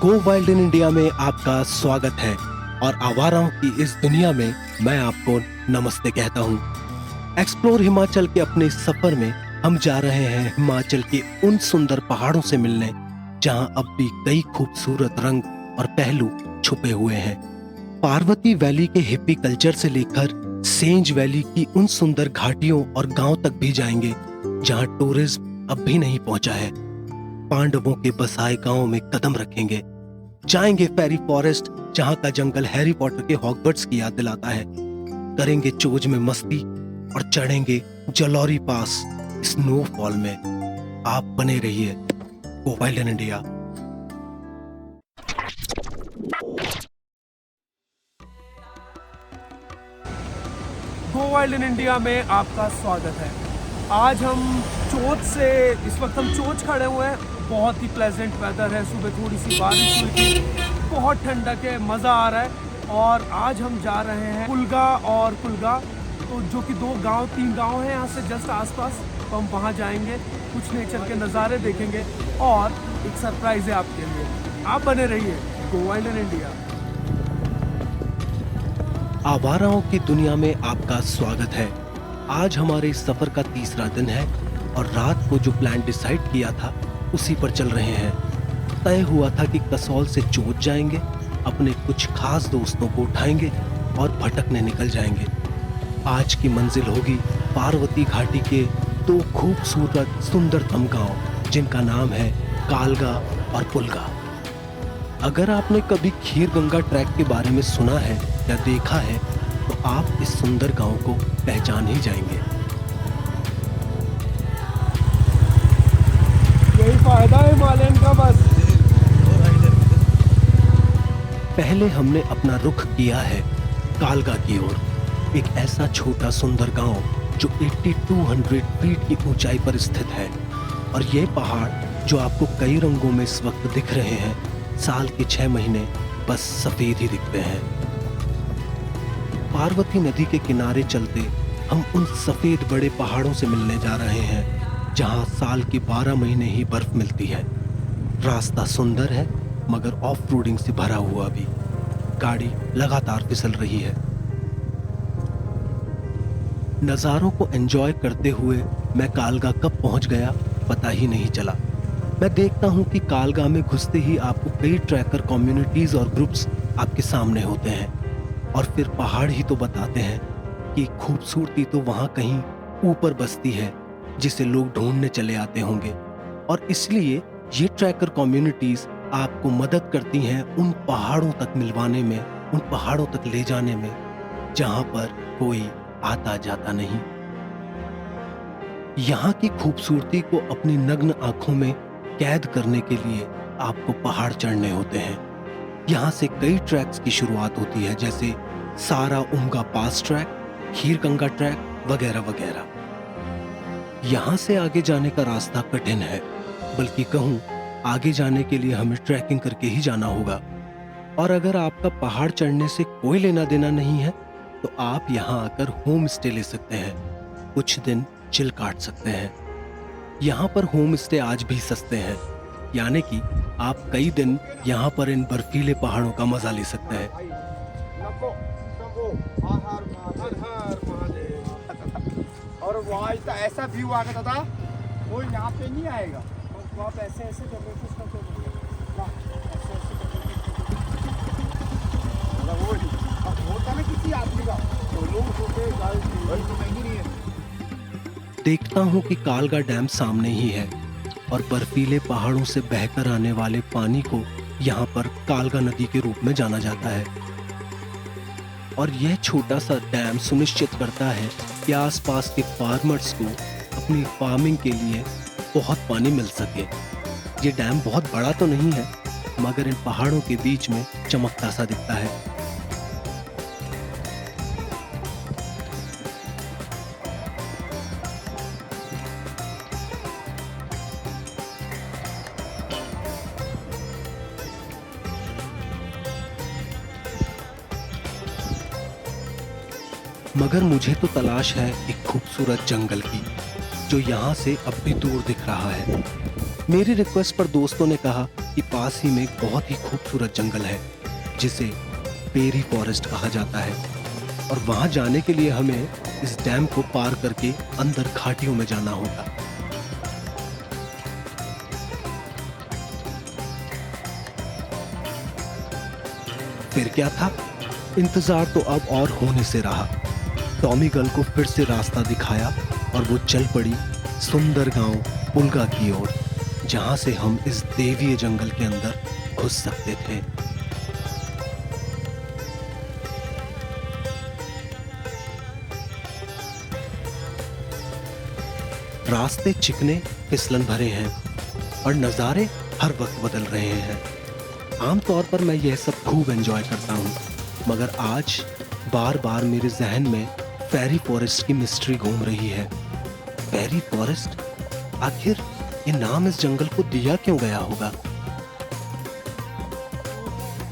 Go wild in India में आपका स्वागत है और आवाराओं की इस दुनिया में मैं आपको नमस्ते कहता हूँ। एक्सप्लोर हिमाचल के अपने इस सफर में हम जा रहे हैं हिमाचल के उन सुंदर पहाड़ों से मिलने जहाँ अब भी कई खूबसूरत रंग और पहलू छुपे हुए हैं। पार्वती वैली के हिप्पी कल्चर से लेकर सेंज वैली की उन सुंदर घाटियों और गांव तक भी जाएंगे जहाँ टूरिज्म अब भी नहीं पहुंचा है। पांडवों के बसाए गांव में कदम रखेंगे, जाएंगे फेरी फॉरेस्ट जहां का जंगल हैरी पॉटर के हॉगवर्ट्स की याद दिलाता है, करेंगे चोज में मस्ती और चढ़ेंगे जलौरी पास स्नोफॉल में। आप बने रहिए go wild in India. Go wild in India में आपका स्वागत है। आज हम चोच से, इस वक्त हम चोच खड़े हुए हैं। बहुत ही प्लेजेंट वेदर है, सुबह थोड़ी सी बारिश हुई थी, बहुत ठंडक है, मज़ा आ रहा है। और आज हम जा रहे हैं कुलगा और कुलगा, तो जो कि तीन गांव हैं यहाँ से जस्ट आसपास। तो हम वहाँ जाएंगे, कुछ नेचर के नज़ारे देखेंगे और एक सरप्राइज है आपके लिए। आप बने रहिए गो वाइल्ड इन इंडिया। आवाराओं की दुनिया में आपका स्वागत है। आज हमारे इस सफर का तीसरा दिन है और रात को जो प्लान डिसाइड किया था उसी पर चल रहे हैं। तय हुआ था कि कसौल से चोट जाएंगे, अपने कुछ खास दोस्तों को उठाएंगे और भटकने निकल जाएंगे। आज की मंजिल होगी पार्वती घाटी के दो खूबसूरत सुंदरतम गांव जिनका नाम है कालगा और पुलगा। अगर आपने कभी खीर गंगा ट्रैक के बारे में सुना है या देखा है तो आप इस सुंदर गांव को पहचान ही जाएंगे। यही फायदा है हिमालयन का बस। पहले हमने अपना रुख किया है कालगा की ओर, एक ऐसा छोटा सुंदर गांव जो 8200 फीट की ऊंचाई पर स्थित है। और ये पहाड़ जो आपको कई रंगों में इस वक्त दिख रहे हैं, साल के 6 महीने बस सफेद ही दिखते हैं। पार्वती नदी के किनारे चलते हम उन सफेद बड़े पहाड़ों से मिलने जा रहे हैं जहां साल के 12 महीने ही बर्फ मिलती है। रास्ता सुंदर है मगर ऑफ रोडिंग से भरा हुआ भी। गाड़ी लगातार फिसल रही है। नज़ारों को एंजॉय करते हुए मैं कालगा कब पहुंच गया पता ही नहीं चला। मैं देखता हूं कि कालगा में घुसते ही आपको कई ट्रैकर कम्युनिटीज और ग्रुप्स आपके सामने होते हैं और फिर पहाड़ ही तो बताते हैं कि खूबसूरती तो वहां कहीं ऊपर बसती है जिसे लोग ढूंढने चले आते होंगे। और इसलिए ये ट्रैकर कम्युनिटीज आपको मदद करती हैं उन पहाड़ों तक मिलवाने में, उन पहाड़ों तक ले जाने में जहां पर कोई आता जाता नहीं। यहाँ की खूबसूरती को अपनी नग्न आंखों में कैद करने के लिए आपको पहाड़ चढ़ने होते हैं। यहाँ से कई ट्रैक्स की शुरुआत होती है, जैसे सारा उमगा पास ट्रैक, खीर गंगा ट्रैक वगैरह वगैरह। यहाँ से आगे जाने का रास्ता कठिन है, बल्कि कहूँ आगे जाने के लिए हमें ट्रैकिंग करके ही जाना होगा। और अगर आपका पहाड़ चढ़ने से कोई लेना देना नहीं है तो आप यहाँ आकर होम स्टे ले सकते हैं, कुछ दिन चिल काट सकते हैं। यहाँ पर होम स्टे आज भी सस्ते हैं, यानी कि आप कई दिन यहाँ पर इन बर्फीले पहाड़ों का मजा ले सकते हैं। और वहाँ का ऐसा व्यू आ गया था, वो यहाँ पे नहीं आएगा। तो आप ऐसे ऐसे करके वो होता ना किसी आदमी का, तो लोग सोते महंगी नहीं है। देखता हूँ कि कालगा डैम सामने ही है और बर्फीले पहाड़ों से बहकर आने वाले पानी को यहाँ पर कालगा नदी के रूप में जाना जाता है। और यह छोटा सा डैम सुनिश्चित करता है कि आसपास के फार्मर्स को अपनी फार्मिंग के लिए बहुत पानी मिल सके। ये डैम बहुत बड़ा तो नहीं है मगर इन पहाड़ों के बीच में चमकता सा दिखता है। मगर मुझे तो तलाश है एक खूबसूरत जंगल की जो यहाँ से अब भी दूर दिख रहा है। मेरी रिक्वेस्ट पर दोस्तों ने कहा के पास ही में एक बहुत ही खूबसूरत जंगल है जिसे फेरी फॉरेस्ट कहा जाता है, और वहां जाने के लिए हमें इस डैम को पार करके अंदर घाटियों में जाना होगा। फिर क्या था, इंतजार तो अब और होने से रहा। टॉमी गर्ल को फिर से रास्ता दिखाया और वो चल पड़ी सुंदर गांव पुलगा की ओर, जहां से हम इस देवीय जंगल के अंदर घुस सकते थे। रास्ते चिकने फिसलन भरे हैं और नज़ारे हर वक्त बदल रहे हैं। आमतौर पर मैं यह सब खूब एंजॉय करता हूँ, मगर आज बार बार मेरे जहन में फेरी फॉरेस्ट की मिस्ट्री घूम रही है। फेरी फॉरेस्ट, आखिर ये नाम इस जंगल को दिया क्यों गया होगा?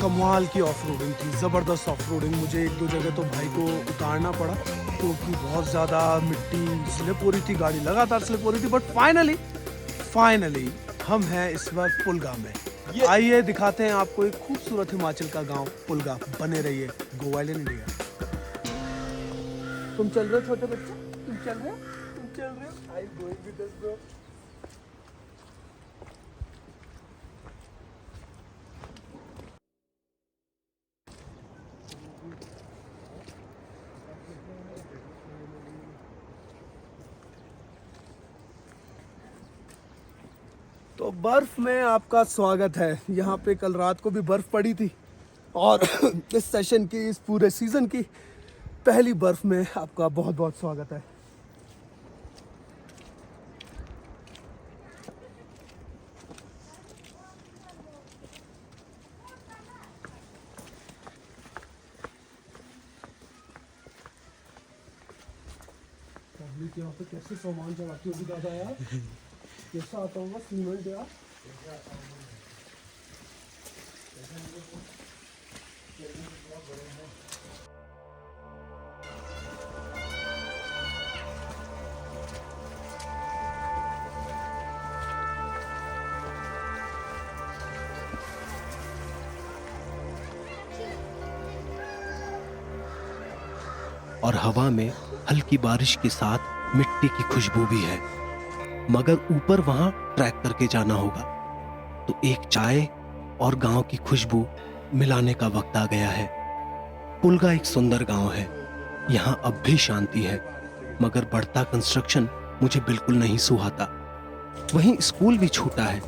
कमाल की ऑफ रोडिंग थी, ज़बरदस्त ऑफ रोडिंग। मुझे एक दो जगह तो भाई को उतारना पड़ा क्योंकि बहुत ज़्यादा मिट्टी स्लिप हो रही थी, गाड़ी लगातार स्लिप हो रही थी। बट फाइनली हम हैं इस वक्त पुलगा में। आइए दिखाते हैं आपको एक खूबसूरत हिमाचल का गांव पुलगा। बने रहिए गो वाइल्ड इन इंडिया। तुम चल रहे हो छोटे बच्चे, तुम चल रहे हो। I am going with us bro. तो बर्फ में आपका स्वागत है। यहाँ पे कल रात को भी बर्फ पड़ी थी और इस सेशन की, इस पूरे सीजन की पहली बर्फ में आपका बहुत बहुत स्वागत है। यहाँ पे कैसे सामान चलाती होगी दादा यार, कैसा आता होगा सीमेंट यार। और हवा में हल्की बारिश के साथ मिट्टी की खुशबू भी है, मगर ऊपर वहां ट्रैक करके जाना होगा। तो एक चाय और गांव की खुशबू मिलाने का वक्त आ गया है। पुलगा एक सुंदर गांव है, यहाँ अब भी शांति है, मगर बढ़ता कंस्ट्रक्शन मुझे बिल्कुल नहीं सुहाता। वहीं स्कूल भी छूटा है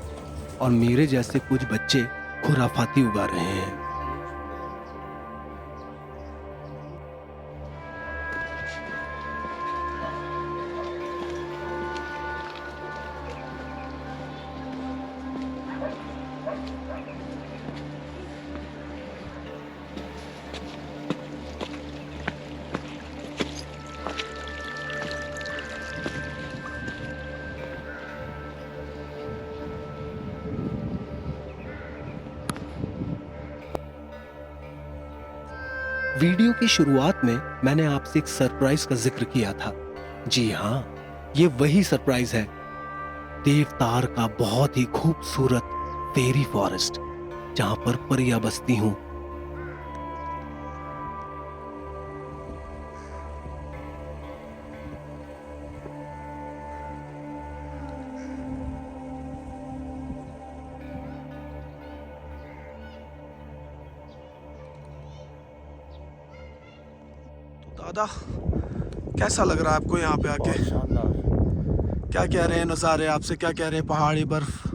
और मेरे जैसे कुछ बच्चे खुराफाती उगा रहे हैं। वीडियो की शुरुआत में मैंने आपसे एक सरप्राइज का जिक्र किया था। जी हाँ, ये वही सरप्राइज है, देवतार का बहुत ही खूबसूरत फेरी फॉरेस्ट, जहां पर परियां बसती हूं। दादा कैसा लग रहा है आपको यहाँ पे आके? शानदार। क्या कह रहे हैं नज़ारे आपसे, क्या कह रहे हैं पहाड़ी, बर्फ?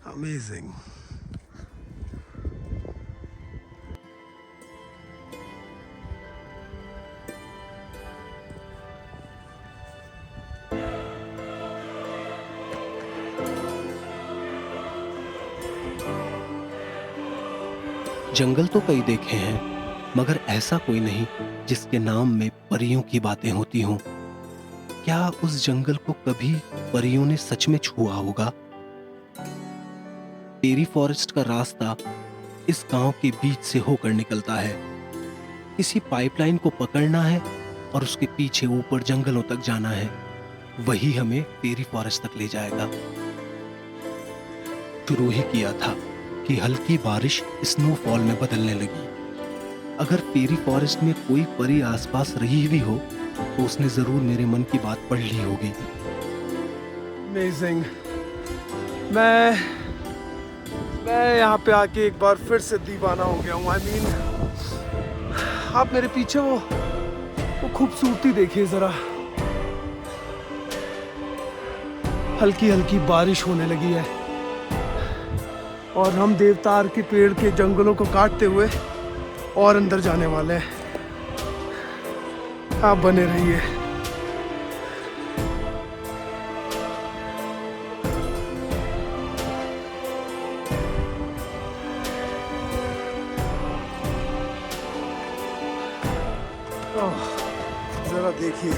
अमेजिंग। जंगल तो कई देखे हैं, मगर ऐसा कोई नहीं जिसके नाम में परियों की बातें होती हों। क्या उस जंगल को कभी परियों ने सच में छुआ होगा? फेरी फॉरेस्ट का रास्ता इस गांव के बीच से होकर निकलता है। किसी पाइपलाइन को पकड़ना है और उसके पीछे ऊपर जंगलों तक जाना है। वही हमें फेरी फॉरेस्ट तक ले जाएगा। शुरू ही किया था कि हल्की बारिश स्नोफॉल में बदलने लगी। अगर फेरी फॉरेस्ट में कोई परी आसपास रही भी हो तो उसने जरूर मेरे मन की बात पढ़ ली होगी। अमेजिंग। मैं यहाँ पे आके एक बार फिर से दीवाना हो गया हूँ। I mean, आप मेरे पीछे वो खूबसूरती देखिए जरा। हल्की हल्की बारिश होने लगी है और हम देवतार के पेड़ के जंगलों को काटते हुए और अंदर जाने वाले हैं। आप बने रहिए। जरा देखिए,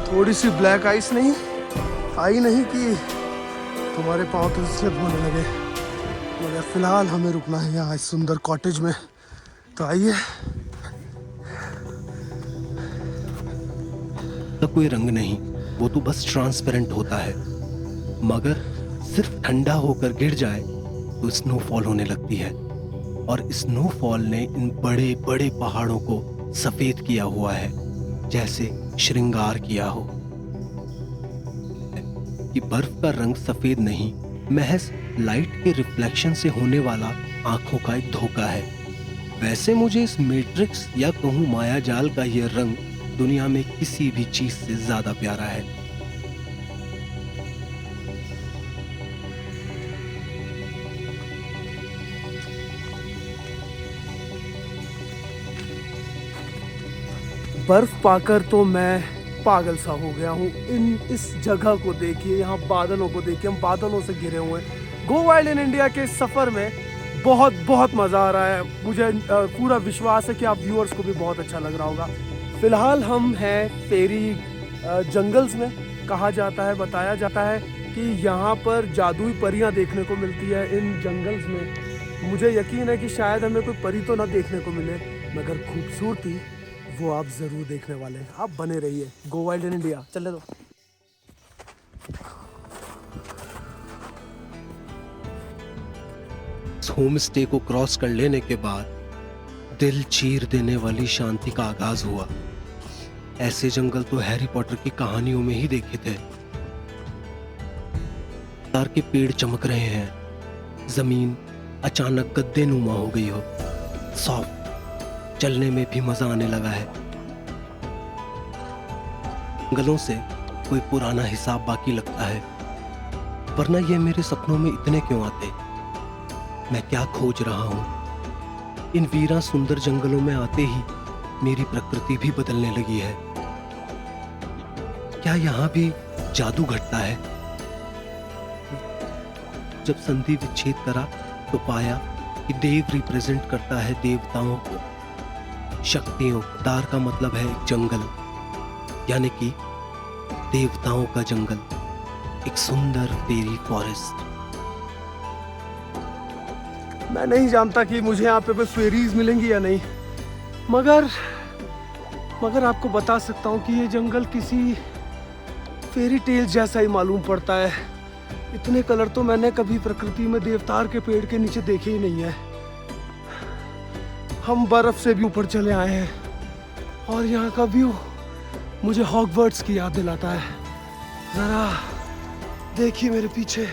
थोड़ी सी ब्लैक आइस नहीं कि तुम्हारे पाँव तो स्लिप होने लगे। मगर फिलहाल हमें रुकना है यहाँ इस सुंदर कॉटेज में, तो आइए। तो कोई रंग नहीं, वो तो बस ट्रांसपेरेंट होता है। मगर सिर्फ ठंडा होकर गिर जाए तो स्नोफॉल होने लगती है। और स्नोफॉल ने इन बड़े बड़े पहाड़ों को सफेद किया हुआ है, जैसे श्रृंगार किया हो। कि बर्फ का रंग सफेद नहीं, महज लाइट के रिफ्लेक्शन से होने वाला आंखों का एक धोखा है। वैसे मुझे इस मैट्रिक्स या कहूँ माया जाल का यह रंग दुनिया में किसी भी चीज से ज्यादा प्यारा है। बर्फ पाकर तो मैं पागल सा हो गया हूँ। इस जगह को देखिए, यहाँ बादलों को देखिए, हम बादलों से घिरे हुए हैं। गो वाइल्ड इन इंडिया के सफ़र में बहुत बहुत मज़ा आ रहा है। मुझे पूरा विश्वास है कि आप व्यूअर्स को भी बहुत अच्छा लग रहा होगा। फ़िलहाल हम हैं फेरी जंगल्स में। कहा जाता है, बताया जाता है कि यहाँ पर जादुई परियाँ देखने को मिलती है इन जंगल्स में। मुझे यकीन है कि शायद हमें कोई परी तो ना देखने को मिले, मगर खूबसूरती वो आप ज़रूर देखने वाले हैं। आप बने रहिए। गो वाइल्ड इन इंडिया, चले दो। होम स्टे को क्रॉस कर लेने के बाद दिल चीर देने वाली शांति का आगाज हुआ। ऐसे जंगल तो हैरी पॉटर की कहानियों में ही देखे थे। तार के पेड़ चमक रहे हैं, जमीन अचानक गद्दे नुमा हो गई हो, सॉफ्ट, चलने में भी मजा आने लगा है। जंगलों से कोई पुराना हिसाब बाकी लगता है, वरना ये मेरे सपनों में इतने क्यों आते? मैं क्या खोज रहा हूं? इन वीरा सुंदर जंगलों में आते ही मेरी प्रकृति भी बदलने लगी है। क्या यहाँ भी जादू घटता है? जब संधि विच्छेद करा तो पाया कि देव रिप्रेजेंट करता है देवताओं को, शक्तियों। दार का मतलब है जंगल, यानी कि देवताओं का जंगल, एक सुंदर फेरी फॉरेस्ट। मैं नहीं जानता कि मुझे यहाँ पे फेरीज मिलेंगी या नहीं, मगर आपको बता सकता हूँ कि ये जंगल किसी फेरी टेल जैसा ही मालूम पड़ता है। इतने कलर तो मैंने कभी प्रकृति में देवतार के पेड़ के नीचे देखे ही नहीं है। हम बर्फ से भी ऊपर चले आए हैं और यहाँ का व्यू मुझे हॉगवर्ट्स की याद दिलाता है। जरा देखिए मेरे पीछे,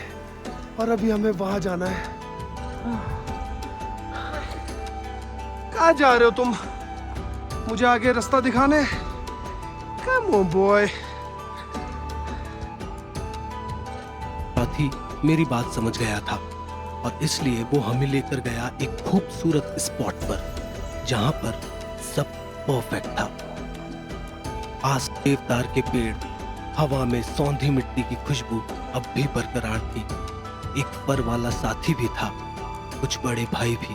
और अभी हमें वहां जाना है। कहाँ जा रहे हो तुम? मुझे आगे रास्ता दिखाने? Come on boy. साथी मेरी बात समझ गया था और इसलिए वो हमें लेकर गया एक खूबसूरत स्पॉट पर, जहां पर सब परफेक्ट था। आस देवदार के पेड़, हवा में सौंधी मिट्टी की खुशबू अब भी बरकरार थी। एक पर वाला साथी भी था, कुछ बड़े भाई भी,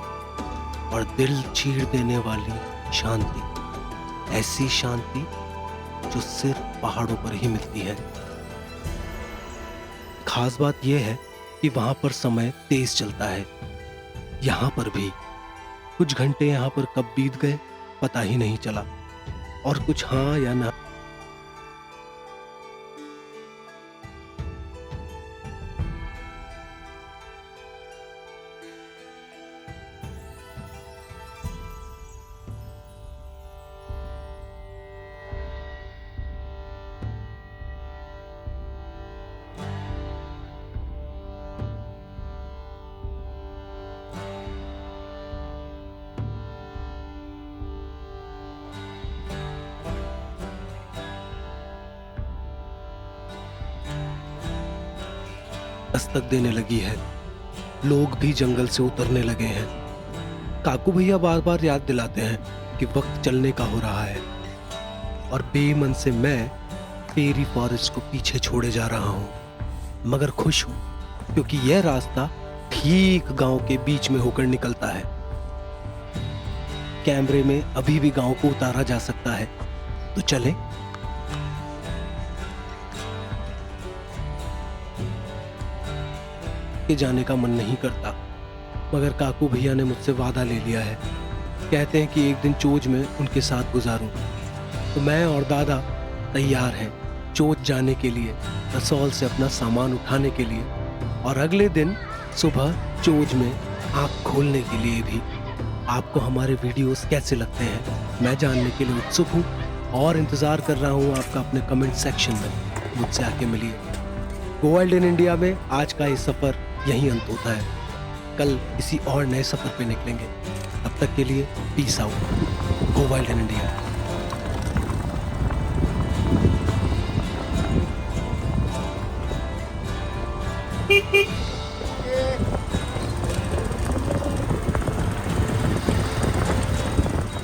और दिल चीर देने वाली शांति। ऐसी शांति जो सिर्फ पहाड़ों पर ही मिलती है। खास बात यह है कि वहां पर समय तेज चलता है। यहाँ पर भी कुछ घंटे यहाँ पर कब बीत गए पता ही नहीं चला, और कुछ हाँ या ना दस्तक देने लगी है। लोग भी जंगल से उतरने लगे हैं। काकू भैया बार बार याद दिलाते हैं कि वक्त चलने का हो रहा है और बेमन से मैं फेरी फॉरेस्ट को पीछे छोड़े जा रहा हूं, मगर खुश हूं क्योंकि यह रास्ता ठीक गांव के बीच में होकर निकलता है। कैमरे में अभी भी गांव को उतारा जा सकता है, तो चलें। के जाने का मन नहीं करता, मगर काकू भैया ने मुझसे वादा ले लिया है। कहते हैं कि एक दिन चोच में उनके साथ गुजारूं, तो मैं और दादा तैयार हैं चोच जाने के लिए, रसौल से अपना सामान उठाने के लिए और अगले दिन सुबह चोच में आँख खोलने के लिए भी। आपको हमारे वीडियोस कैसे लगते हैं मैं जानने के लिए उत्सुक हूँ और इंतज़ार कर रहा हूँ आपका अपने कमेंट सेक्शन में। मुझसे आके मिलिए। गो वाइल्ड इन इंडिया में आज का ये सफ़र यहीं अंत होता है। कल किसी और नए सफ़र पे निकलेंगे। तब तक के लिए peace out. Go wild in India.